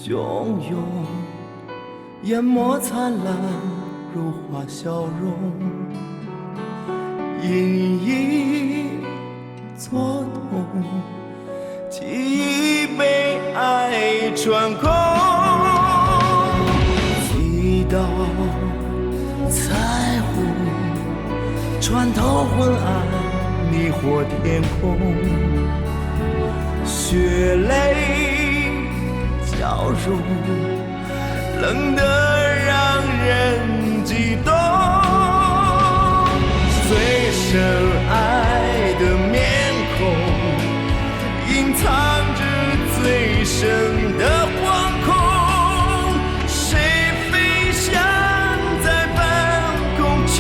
汹涌，淹没灿烂如花笑容，隐隐作痛，记忆被爱穿空，一道彩虹穿透昏暗迷惑天空，血泪交融，冷得让人激动，最深爱的面孔隐藏着最深的惶恐，谁飞翔在半空，却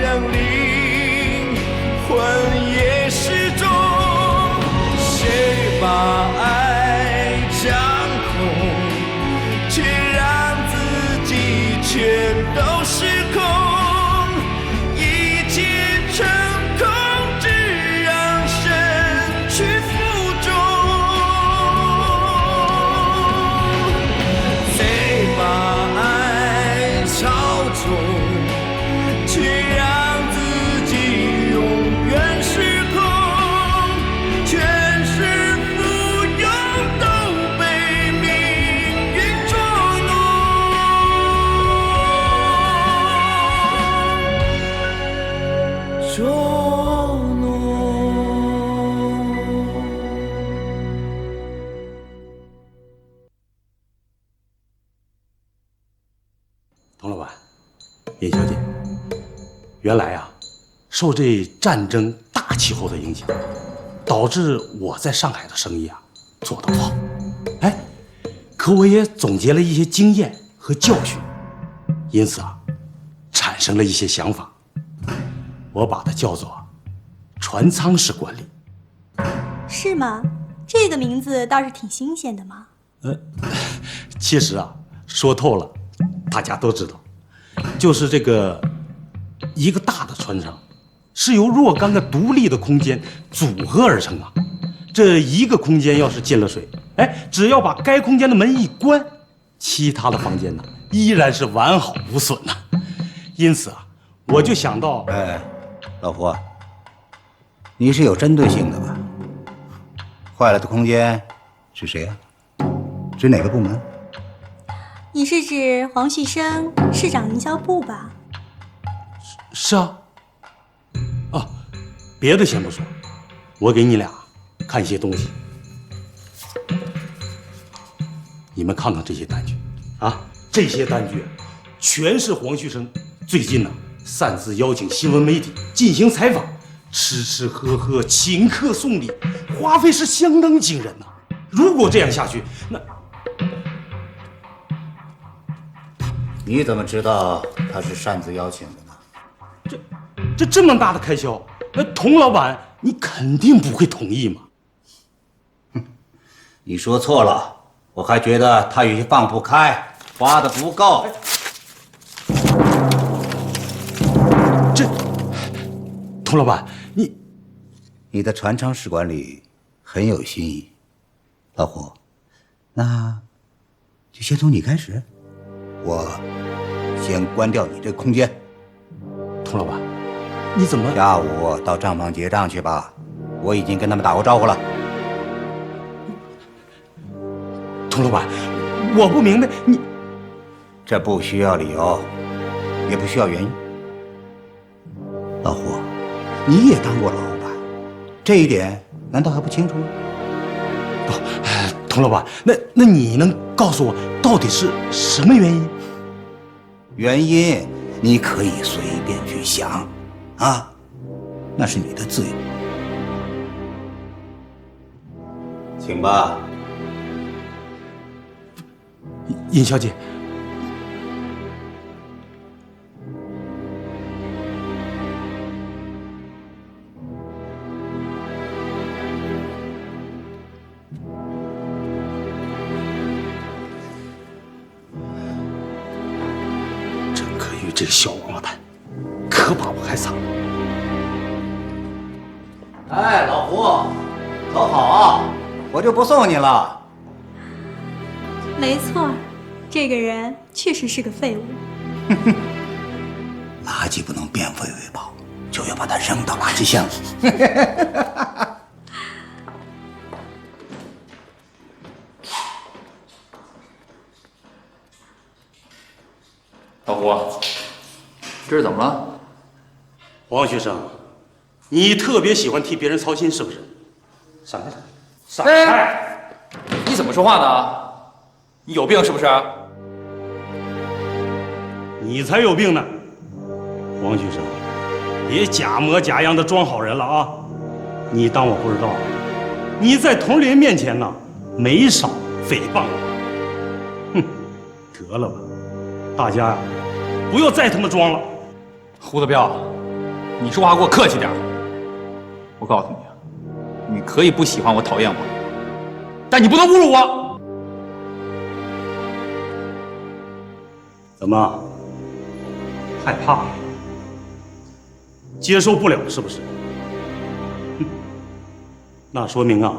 让灵魂也失踪，谁把爱掌控，却让自己全都失控，一切成空，只让身躯负重，谁把爱操纵，却让自己永远失控，全是附庸，都被命运捉弄。捉弄。童老板，叶小姐，原来啊，受这战争大气候的影响，导致我在上海的生意啊做得不好。哎，可我也总结了一些经验和教训，因此啊，产生了一些想法，我把它叫做船舱式管理。是吗？这个名字倒是挺新鲜的嘛。其实啊，说透了，大家都知道，就是这个一个大的船舱是由若干个独立的空间组合而成啊。这一个空间要是进了水，哎，只要把该空间的门一关，其他的房间呢依然是完好无损呐。因此啊，我就想到，哎，老胡，你是有针对性的吧？坏了的空间指谁啊？指哪个部门？你是指黄旭升市长营销部吧？是啊，啊，别的先不说，我给你俩看一些东西，你们看看这些单据啊，这些单据全是黄旭升最近呢擅自邀请新闻媒体进行采访，吃吃喝喝，请客送礼，花费是相当惊人呐。如果这样下去，那你怎么知道他是擅自邀请的呢？这么大的开销，那童老板你肯定不会同意嘛？你说错了，我还觉得他有些放不开，花的不够。童老板，你的船舱式管理很有新意，老胡，那就先从你开始，我先关掉你这个空间。童老板，你怎么下午到账房结账去吧，我已经跟他们打过招呼了。童老板，我不明白你，这不需要理由，也不需要原因。老胡，你也当过老板，这一点难道还不清楚吗？童老板，那你能告诉我到底是什么原因？原因你可以随便去想，啊，那是你的自由。请吧。尹小姐，郑可玉这个小王八蛋，可把我害惨了。哎，老胡，走好啊，我就不送你了。没错，这个人确实是个废物。垃圾不能变废为宝，就要把它扔到垃圾箱。老胡，这是怎么了？王学生，你特别喜欢替别人操心是不是？闪开！闪开！你怎么说话呢？你有病是不是？你才有病呢！王学生，别假模假样的装好人了啊！你当我不知道？你在同龄人面前呢，没少诽谤我。哼，得了吧，大家呀，不要再他妈装了。胡子彪，你说话给我客气点。我告诉你啊，你可以不喜欢我、讨厌我，但你不能侮辱我。怎么？害怕？接受不了是不是？哼，那说明啊，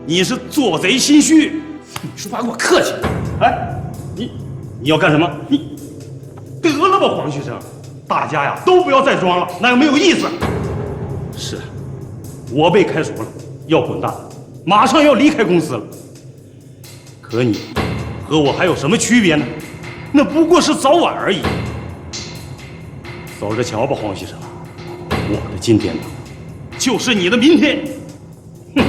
你是做贼心虚。你说话给我客气。哎，你要干什么？你得了吧，黄学生，大家呀都不要再装了，那样没有意思。是，我被开除了，要滚蛋，马上要离开公司了。可你和我还有什么区别呢？那不过是早晚而已。走着瞧吧，黄先生，我的今天呢，就是你的明天。哼！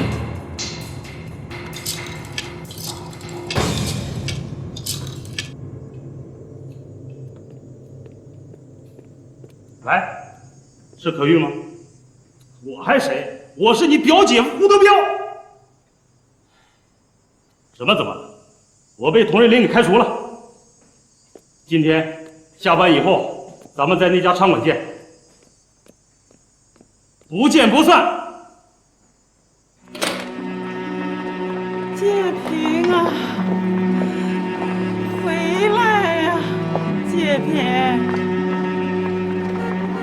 来，是可玉吗？我还谁？我是你表姐夫胡德彪。怎么了？我被同仁领给开除了。今天下班以后。咱们在那家餐馆见，不见不散。介平啊，回来呀，介平，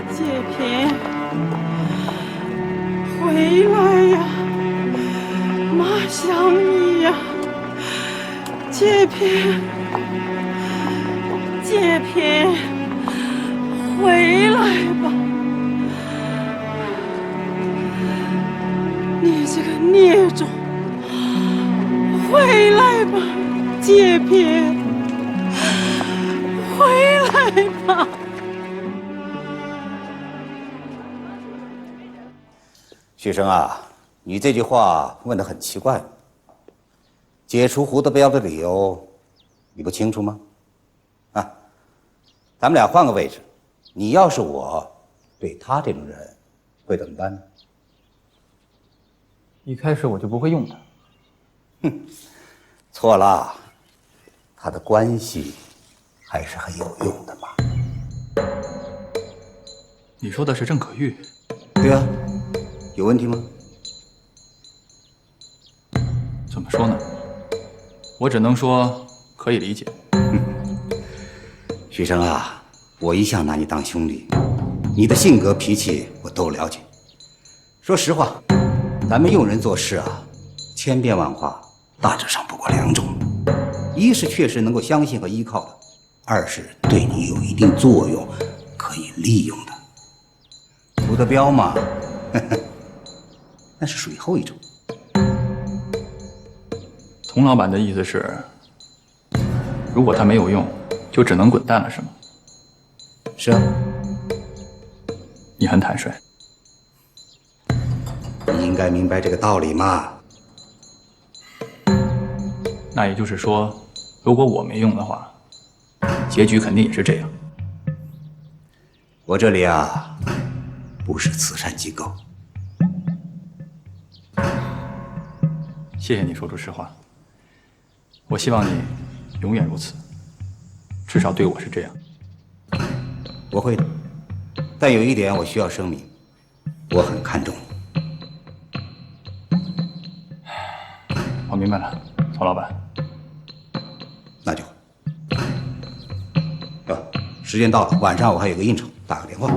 介平，回来呀，妈想你呀，介平，介平。回来吧，你这个孽种！回来吧，介平，回来吧。学生啊，你这句话问得很奇怪。解除胡德彪的理由，你不清楚吗？啊，咱们俩换个位置。你要是我，对他这种人会怎么办呢？一开始我就不会用他。哼，错了，他的关系还是很有用的嘛。你说的是郑可玉？对啊，有问题吗？怎么说呢？我只能说可以理解。徐生啊。我一向拿你当兄弟，你的性格脾气我都了解。说实话，咱们用人做事啊，千变万化，大致上不过两种：一是确实能够相信和依靠的，二是对你有一定作用，可以利用的。胡德彪嘛，那是属于后一种。童老板的意思是，如果他没有用，就只能滚蛋了，是吗？是啊，你很坦率。你应该明白这个道理嘛。那也就是说，如果我没用的话，结局肯定也是这样。我这里啊，不是慈善机构。谢谢你说出实话。我希望你永远如此，至少对我是这样。我会的，但有一点我需要声明，我很看重你。我明白了，曹老板。那就，时间到了，晚上我还有个应酬，打个电话。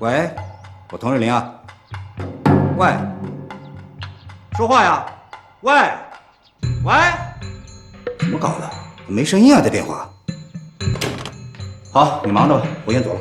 喂，我佟瑞麟啊。喂，说话呀！喂，喂，怎么搞的？没声音啊，这电话。好，你忙着吧，我先走了。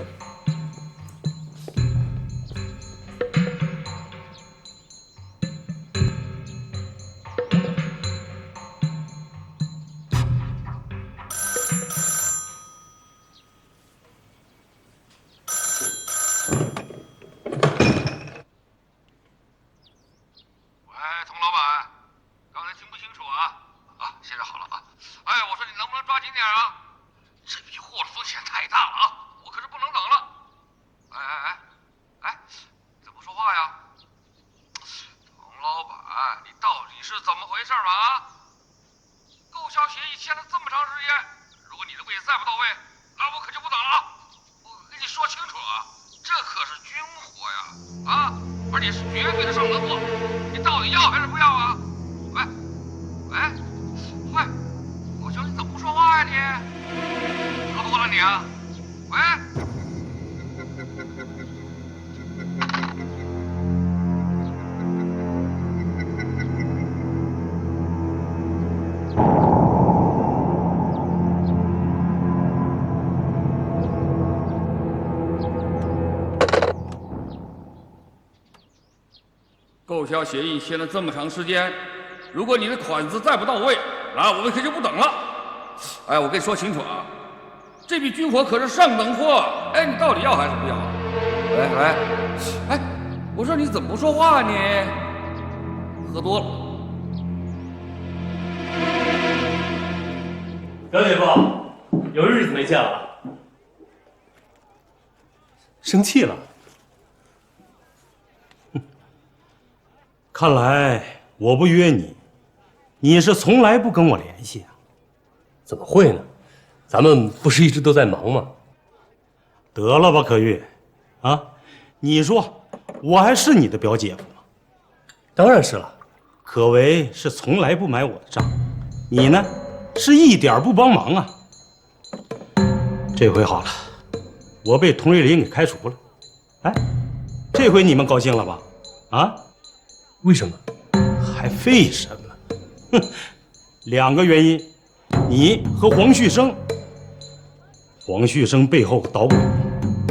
购销协议签了这么长时间，如果你的款子再不到位，那我们可就不等了。哎，我跟你说清楚啊，这批军火可是上等货，哎，你到底要还是不要？哎，我说你怎么不说话呢？喝多了。表姐夫，有日子没见了，生气了。看来我不约你，你是从来不跟我联系啊？怎么会呢？咱们不是一直都在忙吗？得了吧，可玉，啊，你说我还是你的表姐夫吗？当然是了。可为是从来不买我的账，你呢，是一点不帮忙啊。这回好了，我被佟瑞麟给开除了。哎，这回你们高兴了吧？啊？为什么？还为什么？哼，2个原因，你和黄旭升。黄旭升背后捣鬼，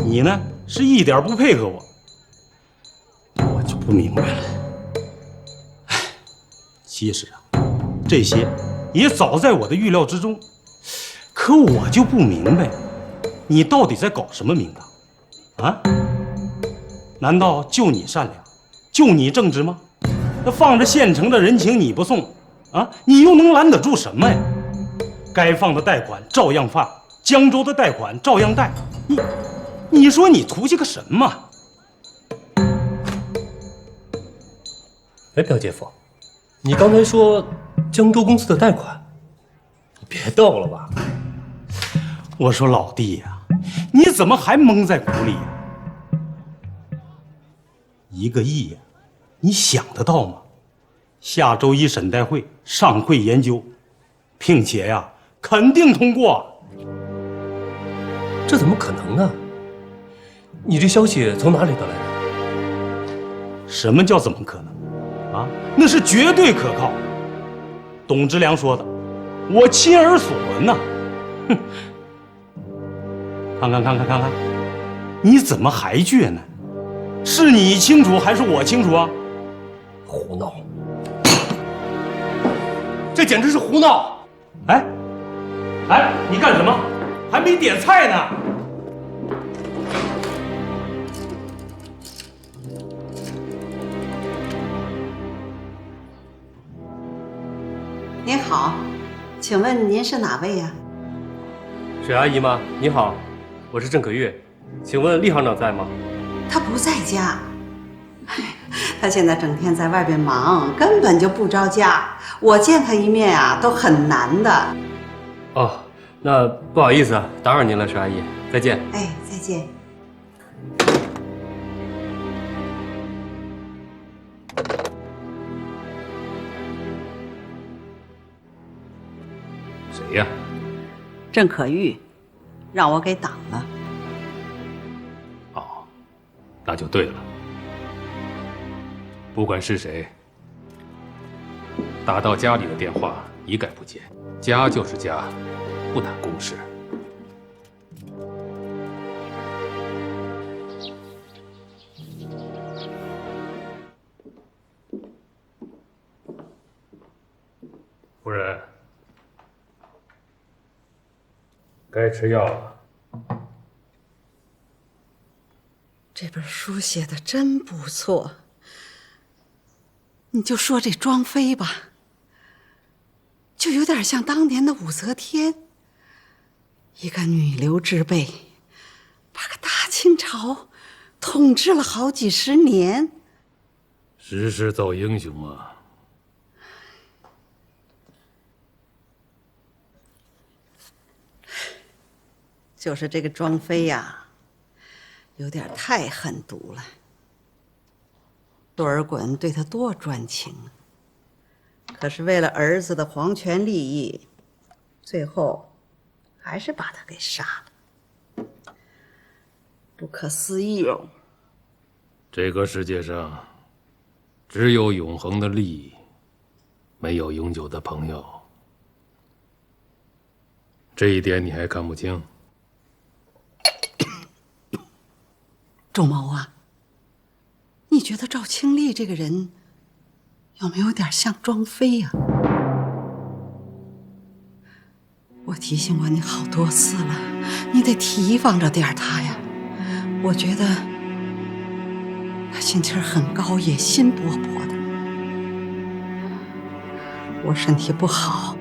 你呢是一点不配合我，我就不明白了。唉，其实啊，这些也早在我的预料之中，可我就不明白，你到底在搞什么名堂？啊？难道就你善良，就你正直吗？那放着县城的人情你不送啊，你又能拦得住什么呀？该放的贷款照样放，江州的贷款照样贷，你说你图些个什么？哎，表姐夫，你刚才说江州公司的贷款，你别逗了吧？我说老弟呀，你怎么还蒙在鼓里呀？1个亿呀，你想得到吗？下周1审贷会上会研究，并且呀，肯定通过。这怎么可能呢？你这消息从哪里得来的？什么叫怎么可能？啊，那是绝对可靠。董之良说的，我亲耳所闻呐。哼，看，你怎么还倔呢？是你清楚还是我清楚啊？胡闹！这简直是胡闹！哎，你干什么？还没点菜呢。您好，请问您是哪位呀？水阿姨吗？你好，我是郑可月，请问厉行长在吗？他不在家，他现在整天在外边忙，根本就不着家。我见他一面啊，都很难的。哦，那不好意思啊，打扰您了，水阿姨，再见。哎，再见。谁呀？郑可玉，让我给挡了。那就对了。不管是谁，打到家里的电话一概不接。家就是家，不谈公事。夫人，该吃药了。这本书写的真不错，你就说这庄妃吧，就有点像当年的武则天，一个女流之辈，把个大清朝统治了好几十年。时势造英雄啊！就是这个庄妃呀，有点太狠毒了。多尔衮对她多专情啊，可是为了儿子的皇权利益，最后还是把他给杀了。不可思议哦！这个世界上，只有永恒的利益，没有永久的朋友。这一点你还看不清？仲谋啊，你觉得赵清丽这个人有没有点像庄妃呀？我提醒过你好多次了，你得提防着点她呀。我觉得她心气儿很高，野心勃勃的。我身体不好，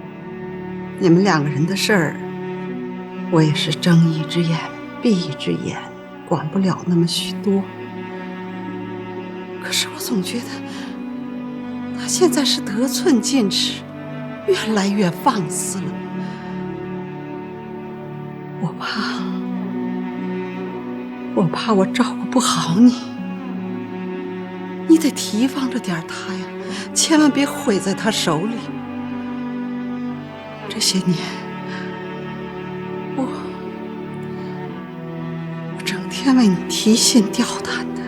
你们两个人的事儿，我也是睁一只眼闭一只眼，管不了那么许多。可是我总觉得他现在是得寸进尺，越来越放肆了。我怕我照顾不好你，你得提防着点他呀，千万别毁在他手里。这些年我整天为你提心吊胆的。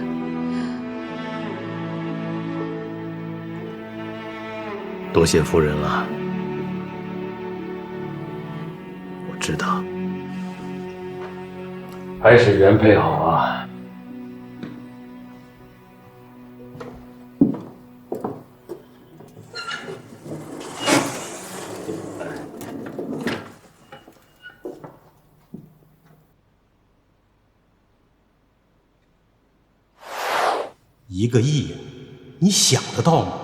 多谢夫人了，我知道，还是原配好啊。1个亿，你想得到吗？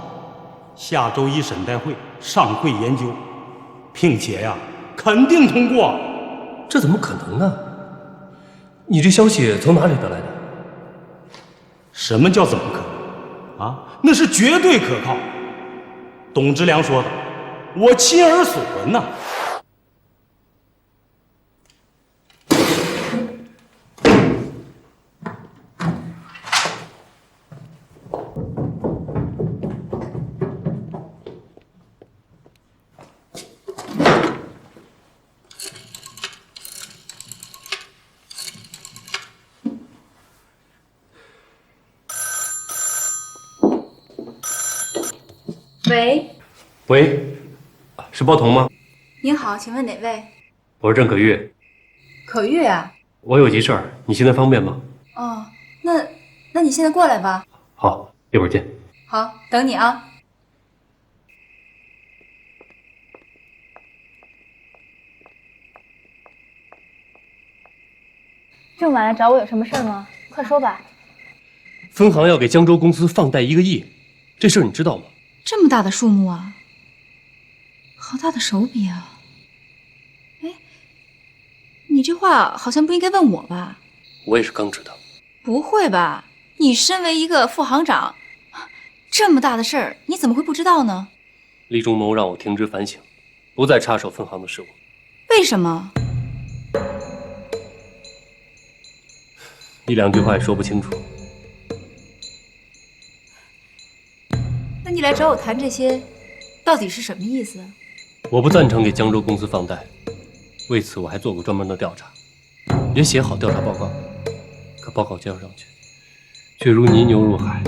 下周一审代会上会研究，并且呀，肯定通过。这怎么可能呢？你这消息从哪里得来的？什么叫怎么可能啊？那是绝对可靠。董之良说的，我亲耳所闻呐。喂，喂，是包彤吗？您好，请问哪位？我是郑可玉。可玉啊。我有急事儿，你现在方便吗？哦，那你现在过来吧。好，一会儿见。好，等你啊。这么晚来找我有什么事儿吗？快说吧。分行要给江州公司放贷1个亿，这事儿你知道吗？这么大的数目啊，好大的手笔啊！哎，你这话好像不应该问我吧？我也是刚知道。不会吧？你身为一个副行长，这么大的事儿你怎么会不知道呢？厉仲谋让我停职反省，不再插手分行的事务。为什么？1、2句话也说不清楚。那你来找我谈这些，到底是什么意思？我不赞成给江州公司放贷，为此我还做过专门的调查，也写好调查报告。可报告交上去，却如泥牛入海。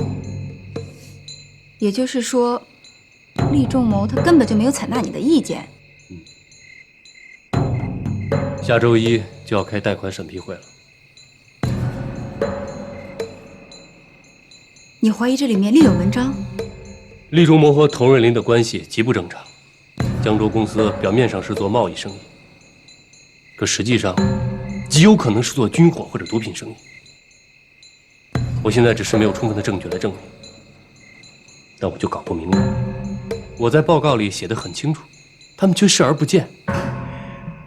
也就是说，厉仲谋他根本就没有采纳你的意见。下周一就要开贷款审批会了。你怀疑这里面另有文章？厉仲谋和佟瑞麟的关系极不正常。江州公司表面上是做贸易生意，可实际上极有可能是做军火或者毒品生意。我现在只是没有充分的证据来证明，但我就搞不明白，我在报告里写得很清楚，他们却视而不见。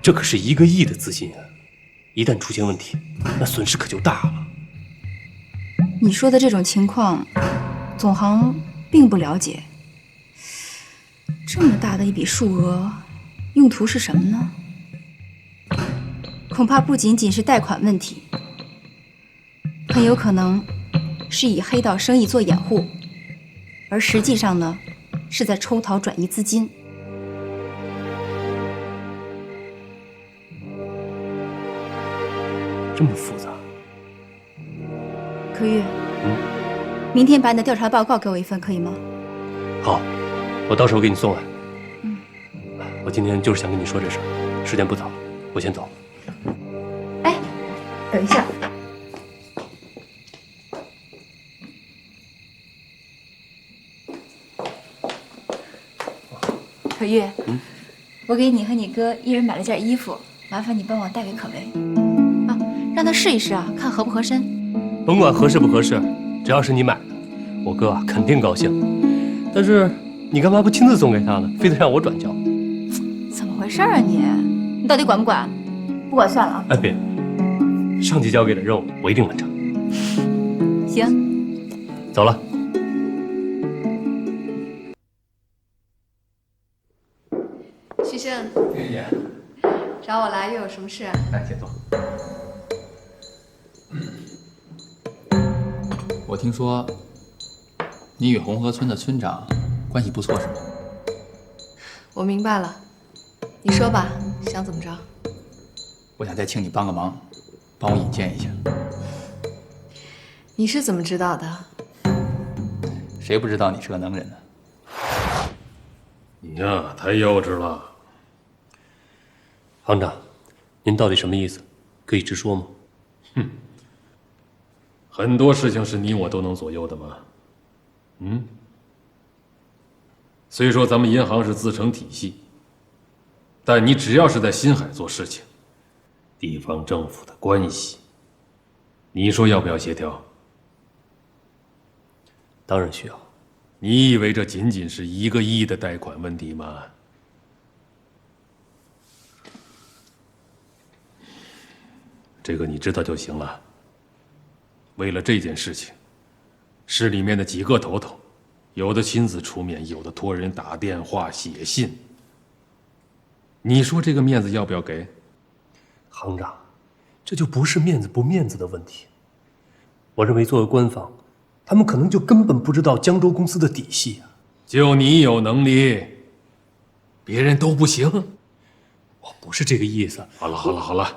这可是1个亿的资金啊！一旦出现问题，那损失可就大了。你说的这种情况，总行并不了解。这么大的一笔数额，用途是什么呢？恐怕不仅仅是贷款问题，很有可能是以黑道生意做掩护，而实际上呢，是在抽逃转移资金。这么复杂？可玉，明天把你的调查报告给我一份，可以吗？好，我到时候给你送来。我今天就是想跟你说这事儿，时间不早了，我先走。哎，等一下。可玉，我给你和你哥一人买了件衣服，麻烦你帮我带给可唯啊，让他试一试啊，看合不合身。甭管合适不合适，只要是你买的，我哥啊肯定高兴。但是你干嘛不亲自送给他呢？非得让我转交？怎么回事啊你？你到底管不管？不管算了啊。哎别，上级交给的任务我一定完成。行，走了。徐生，月姐，找我来又有什么事啊？来，请坐。我听说你与红河村的村长关系不错，是吗？我明白了，你说吧，想怎么着？我想再请你帮个忙，帮我引荐一下。你是怎么知道的？谁不知道你是个能人呢？你呀，太幼稚了。行长，您到底什么意思？可以直说吗？哼，很多事情是你我都能左右的吗？虽说咱们银行是自成体系，但你只要是在新海做事情，地方政府的关系，你说要不要协调？当然需要。你以为这仅仅是1个亿的贷款问题吗？这个你知道就行了。为了这件事情，市里面的几个头头，有的亲自出面，有的托人打电话、写信。你说这个面子要不要给？行长，这就不是面子不面子的问题。我认为作为官方，他们可能就根本不知道江州公司的底细啊。就你有能力，别人都不行。我不是这个意思。好了好了好了，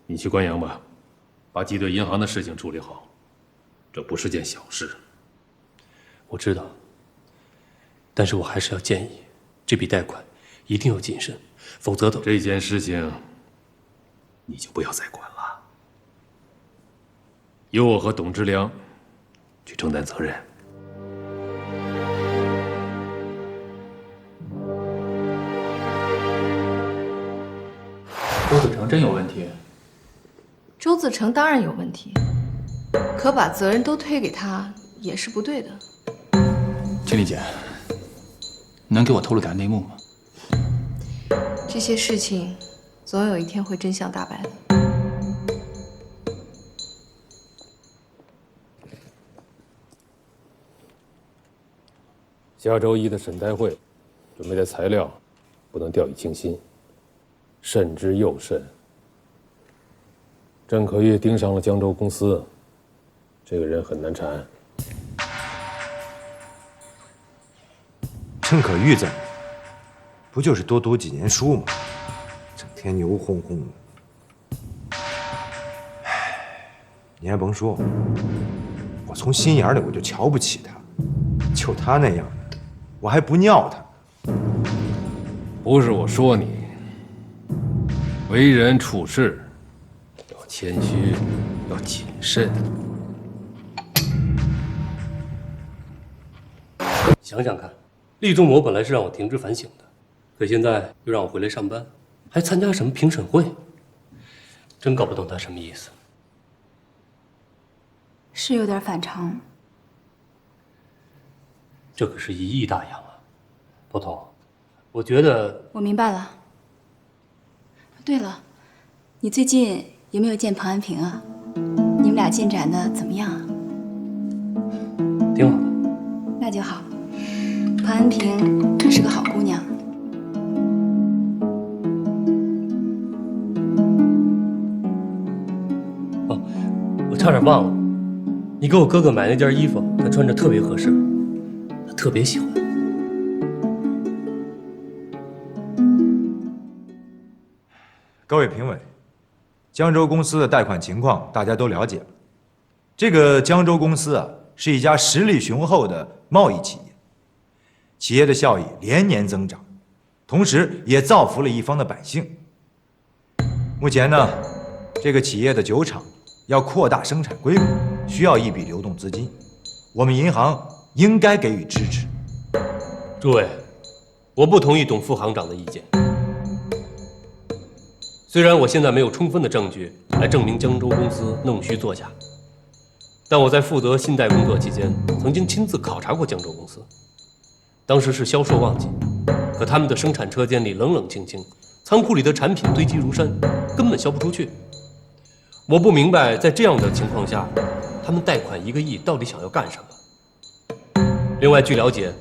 你去关阳吧，把挤兑银行的事情处理好，这不是件小事。我知道，但是我还是要建议，这笔贷款一定要谨慎，否则的这件事情，你就不要再管了。由我和董之良去承担责任。周子成真有问题？周自成当然有问题，可把责任都推给他也是不对的。青丽姐，你能给我透露点内幕吗？这些事情总有一天会真相大白的。下周一的审贷会，准备的材料不能掉以轻心，慎之又慎。郑可玉盯上了江州公司，这个人很难缠。郑可玉怎么了？不就是多读几年书吗？整天牛哄哄的。你还甭说，我从心眼里我就瞧不起他，就他那样的，我还不尿他。不是我说你，为人处事要谦虚，要谨慎。想想看，厉仲谋本来是让我停职反省的，可现在又让我回来上班，还参加什么评审会，真搞不懂他什么意思。是有点反常。这可是1亿大洋啊，头头，我觉得我明白了。对了，你最近有没有见庞安平啊？你们俩进展的怎么样啊？挺好的。那就好。庞安平是个好姑娘。哦，我差点忘了，你给我哥哥买那件衣服，他穿着特别合适，他特别喜欢。各位评委，江州公司的贷款情况大家都了解了。这个江州公司啊，是一家实力雄厚的贸易企业，企业的效益连年增长，同时也造福了一方的百姓。目前呢，这个企业的酒厂要扩大生产规模，需要一笔流动资金，我们银行应该给予支持。诸位，我不同意董副行长的意见。虽然我现在没有充分的证据来证明江州公司弄虚作假，但我在负责信贷工作期间，曾经亲自考察过江州公司。当时是销售旺季，可他们的生产车间里冷冷清清，仓库里的产品堆积如山，根本销不出去。我不明白，在这样的情况下，他们贷款1个亿到底想要干什么？另外，据了解，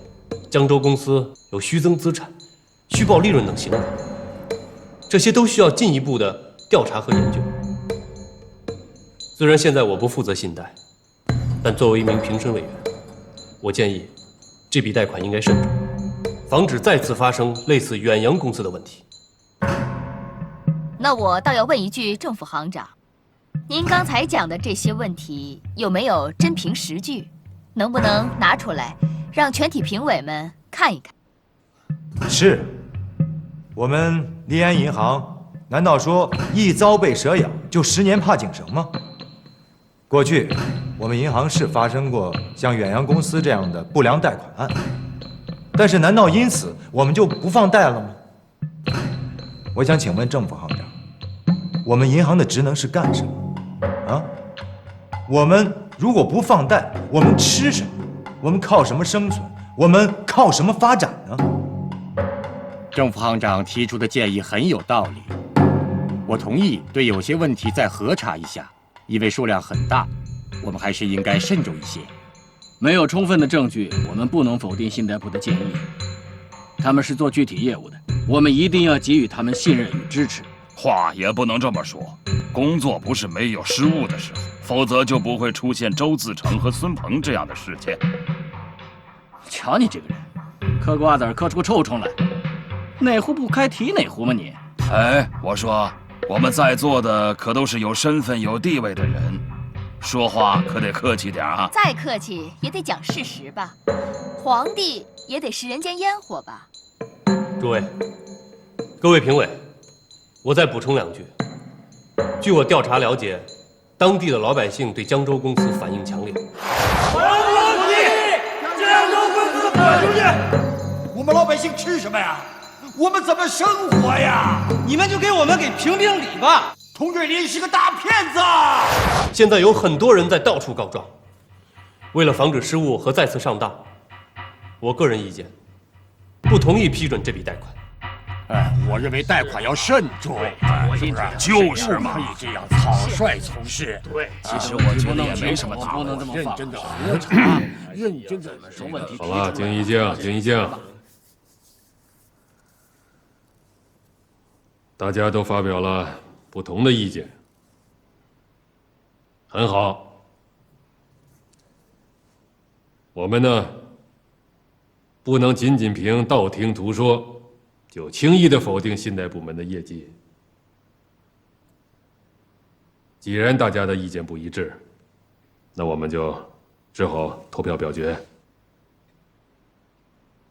江州公司有虚增资产、虚报利润等行为，这些都需要进一步的调查和研究。虽然现在我不负责信贷，但作为一名评审委员，我建议这笔贷款应该慎重，防止再次发生类似远洋公司的问题。那我倒要问一句，郑副行长，您刚才讲的这些问题有没有真凭实据？能不能拿出来，让全体评委们看一看？是，我们利安银行难道说一遭被蛇咬就10年怕井绳吗？过去我们银行是发生过像远洋公司这样的不良贷款案，但是难道因此我们就不放贷了吗？我想请问郑副行长，我们银行的职能是干什么啊？我们如果不放贷，我们吃什么？我们靠什么生存？我们靠什么发展呢？郑副行长提出的建议很有道理，我同意对有些问题再核查一下，因为数量很大，我们还是应该慎重一些。没有充分的证据，我们不能否定信贷部的建议。他们是做具体业务的，我们一定要给予他们信任与支持。话也不能这么说，工作不是没有失误的时候，否则就不会出现周自成和孙鹏这样的事件。瞧你这个人，嗑瓜子嗑出个臭虫来，哪壶不开提哪壶吗你？哎，我说我们在座的可都是有身份有地位的人，说话可得客气点啊。再客气也得讲事实吧，皇帝也得食人间烟火吧。诸位，各位评委，我再补充2句。据我调查了解，当地的老百姓对江州公司反应强烈。江州公司滚出去！我们老百姓吃什么呀？我们怎么生活呀？你们就给我们评理吧！童瑞林是个大骗子！现在有很多人在到处告状，为了防止失误和再次上当，我个人意见，不同意批准这笔贷款。我认为贷款要慎重，是不是？就是嘛，不可以这样草率从事。对，其实我觉得也没什么大不能这么认真的核查，认真的说问题。好了，静一静，静一静。大家都发表了不同的意见，很好。我们呢，不能仅仅凭道听途说，就轻易的否定信贷部门的业绩。既然大家的意见不一致，那我们就只好投票表决。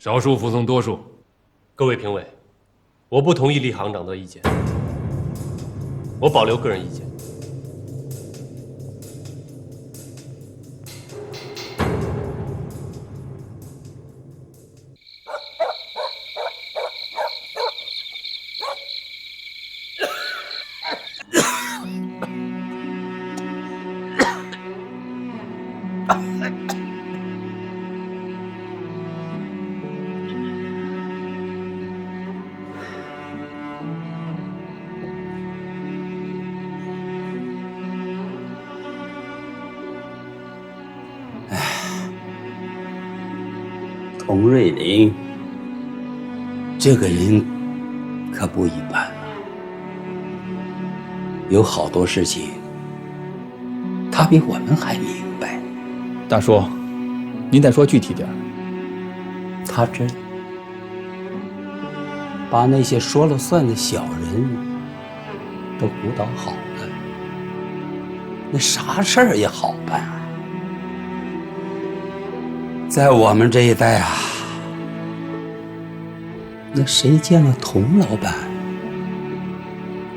少数服从多数。各位评委，我不同意厉行长的意见，我保留个人意见。童瑞林这个人可不一般啊，有好多事情他比我们还明白。大叔，您再说具体点。他这把那些说了算的小人都鼓捣好了，那啥事儿也好办啊。在我们这一代啊，那谁见了童老板，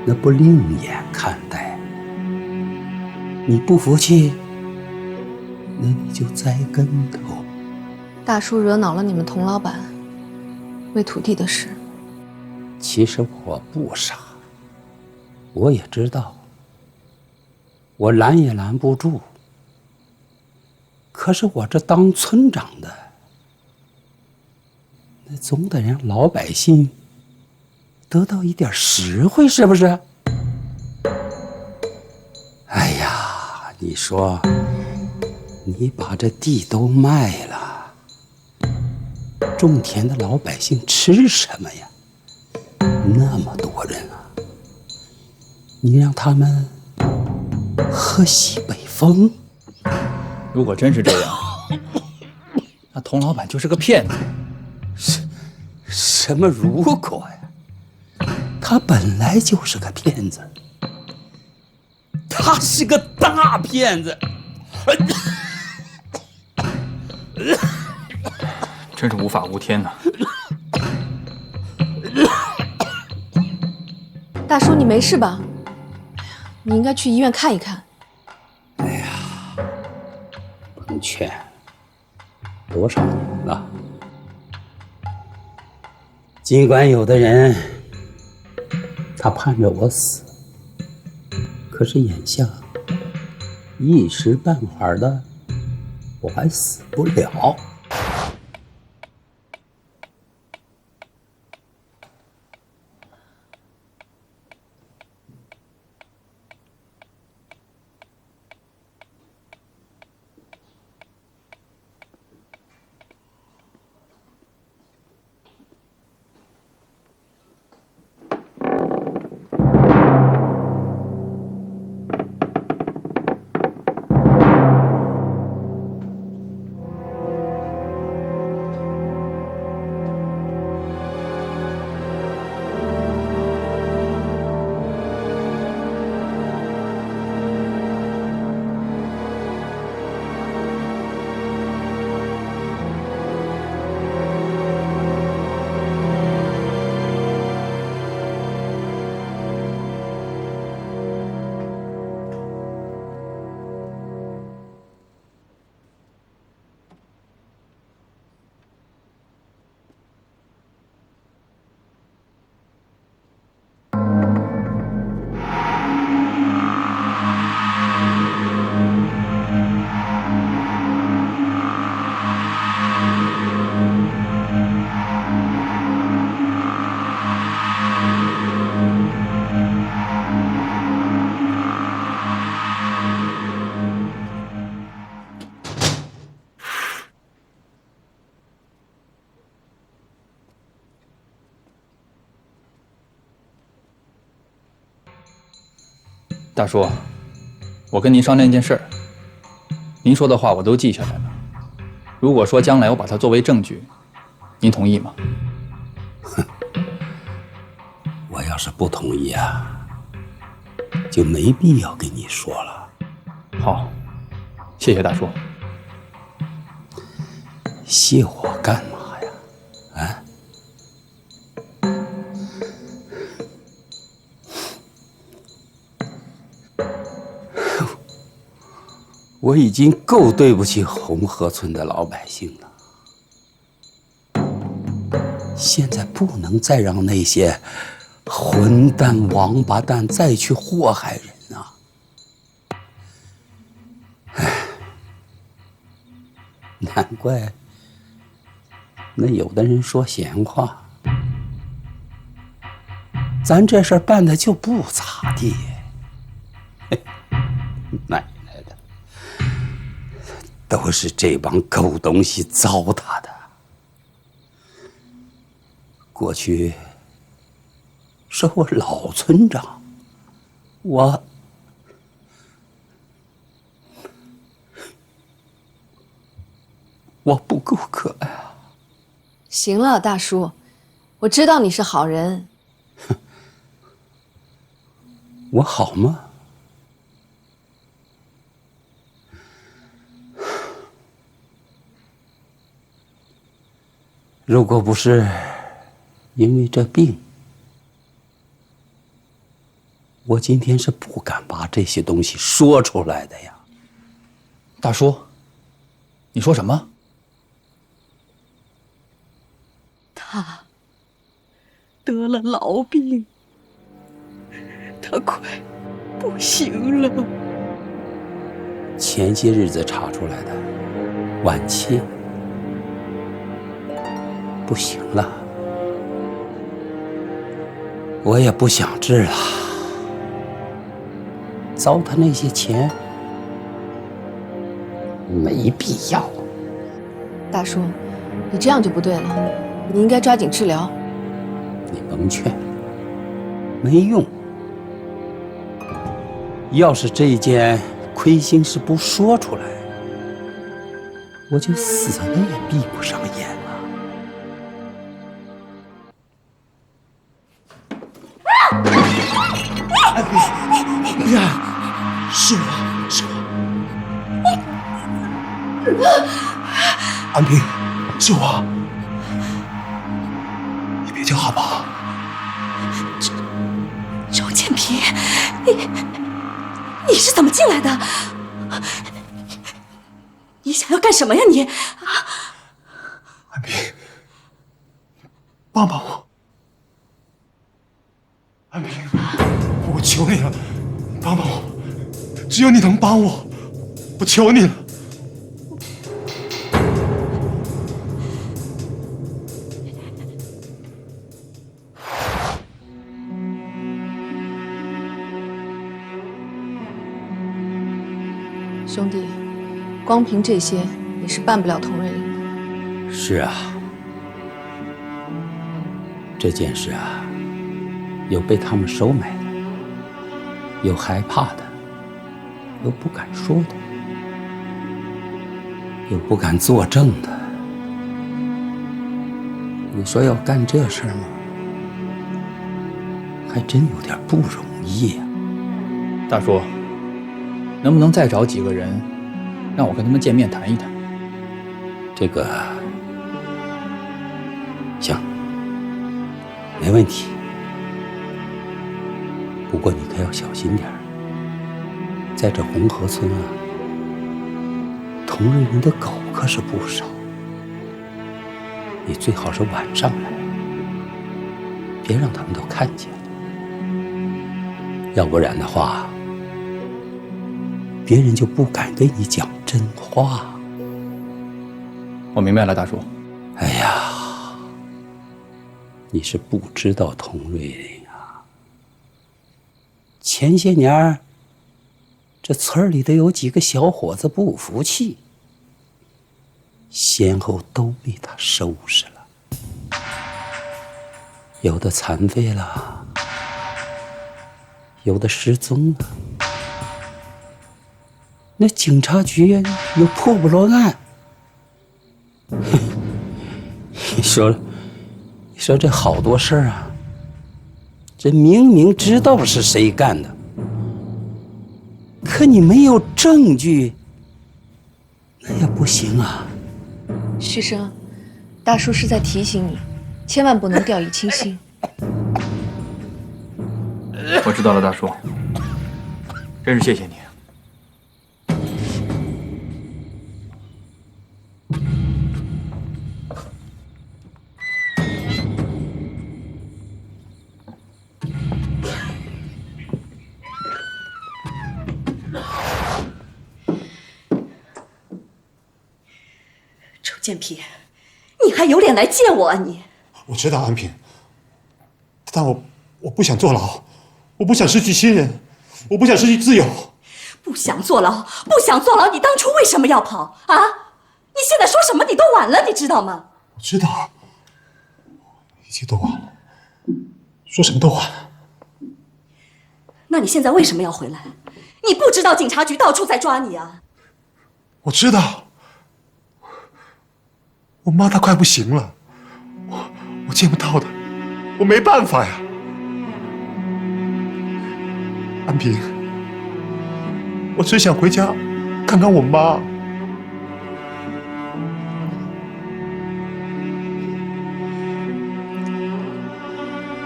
那不另眼看待。你不服气，那你就栽跟头。大叔惹恼了你们童老板，为土地的事。其实我不傻，我也知道，我拦也拦不住。可是我这当村长的，那总得让老百姓得到一点实惠，是不是？哎呀，你说，你把这地都卖了，种田的老百姓吃什么呀？那么多人啊，你让他们喝西北风？如果真是这样，那童老板就是个骗子。什么如果呀？他本来就是个骗子，他是个大骗子。真是无法无天呐！大叔，你没事吧？你应该去医院看一看。彭劝多少年了，尽管有的人他盼着我死，可是眼下一时半会儿的我还死不了。大叔，我跟您商量一件事儿，您说的话我都记下来了。如果说将来我把它作为证据，您同意吗？我要是不同意啊，就没必要跟你说了。好，谢谢大叔。谢我干嘛呀？啊？我已经够对不起红河村的老百姓了，现在不能再让那些混蛋王八蛋再去祸害人啊！唉，难怪那有的人说闲话，咱这事儿办的就不咋地。奶奶的，都是这帮狗东西糟蹋的。过去是我老村长，我不够格呀。行了，大叔，我知道你是好人。我好吗？如果不是因为这病，我今天是不敢把这些东西说出来的呀。大叔，你说什么？他得了痨病，他快不行了。前些日子查出来的晚期，不行了。我也不想治了，糟蹋那些钱没必要。大叔，你这样就不对了，你应该抓紧治疗。你甭劝，没用。要是这件亏心事不说出来，我就死了也闭不上眼了。呀，是我，是我，安平，是我，你别叫好不好？周建平，你是怎么进来的？你想要干什么呀你？安平，帮帮我！安平，我求你了，帮帮我！只有你能帮我，我求你了。兄弟，光凭这些你是办不了同瑞林的。是啊，这件事啊，有被他们收买的，有害怕的，有不敢说的，有不敢作证的。你说要干这事儿吗？还真有点不容易呀。大叔，能不能再找几个人，让我跟他们见面谈一谈？这个行，没问题。不过你可要小心点儿，在这红河村啊，同瑞林的狗可是不少。你最好是晚上来，别让他们都看见，要不然的话，别人就不敢跟你讲真话。我明白了，大叔。哎呀，你是不知道佟瑞林啊。前些年这村里的有几个小伙子不服气，先后都被他收拾了，有的残废了，有的失踪了。那警察局又破不落案。你说这好多事儿啊，这明明知道是谁干的，可你没有证据，那也不行啊。旭生，大叔是在提醒你，千万不能掉以轻心。我知道了，大叔，真是谢谢你。周建平，你还有脸来见我啊你！我知道安平，但我不想坐牢，我不想失去亲人，我不想失去自由。不想坐牢，不想坐牢，你当初为什么要跑啊？你现在说什么你都晚了，你知道吗？我知道，一切都晚了，说什么都晚了。那你现在为什么要回来？你不知道警察局到处在抓你啊？我知道，我妈她快不行了，我见不到她，我没办法呀。安平，我只想回家看看我妈。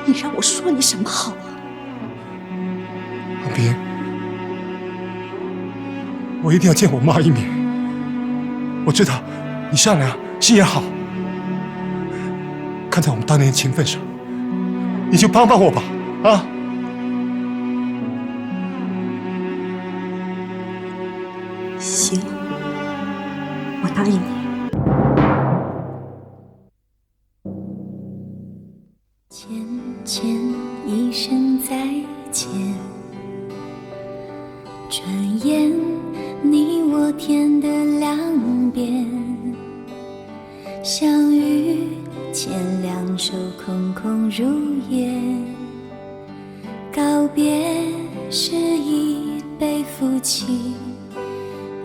你让我说你什么好啊？安平，我一定要见我妈一面。我知道你善良，心也好，看在我们当年的情分上，你就帮帮我吧，啊！行，我答应你。浅浅一声再见，转眼你我天的两边，相遇前两手空空如烟，告别是一杯夫妻，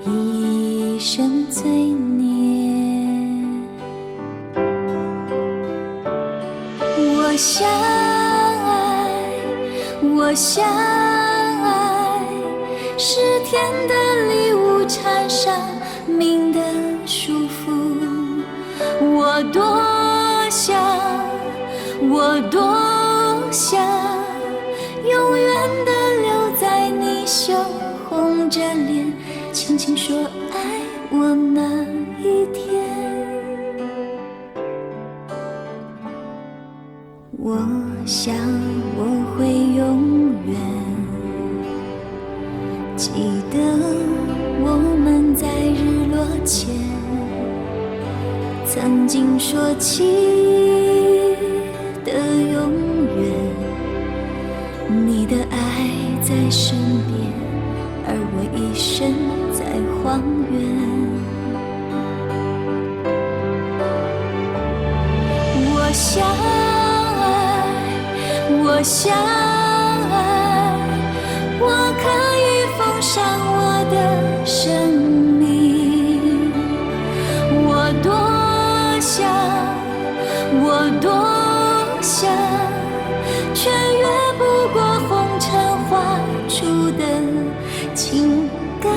一生罪孽。我相爱，我相爱，是天的礼物缠上命的束缚。我多想，我多想，永远的留在你胸，红着脸轻轻说爱我那一天。我想我会永远记得我们在日落前曾经说起的永远，你的爱在身边，而我一生在荒原。我想我相爱，我可以奉上我的生命。我多想，我多想，却越不过红尘画出的情感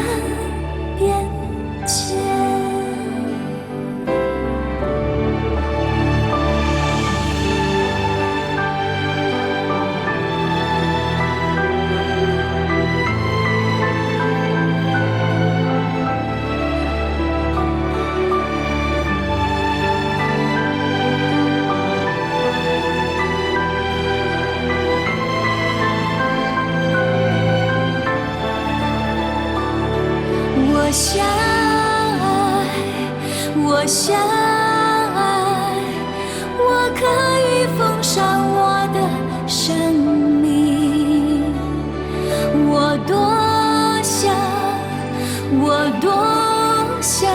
边界。我相爱，我相爱，我可以奉上我的生命。我多想，我多想，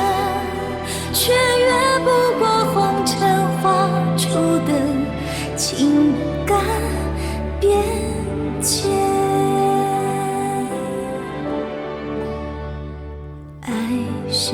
却越不过红尘画出的情感边界。爱是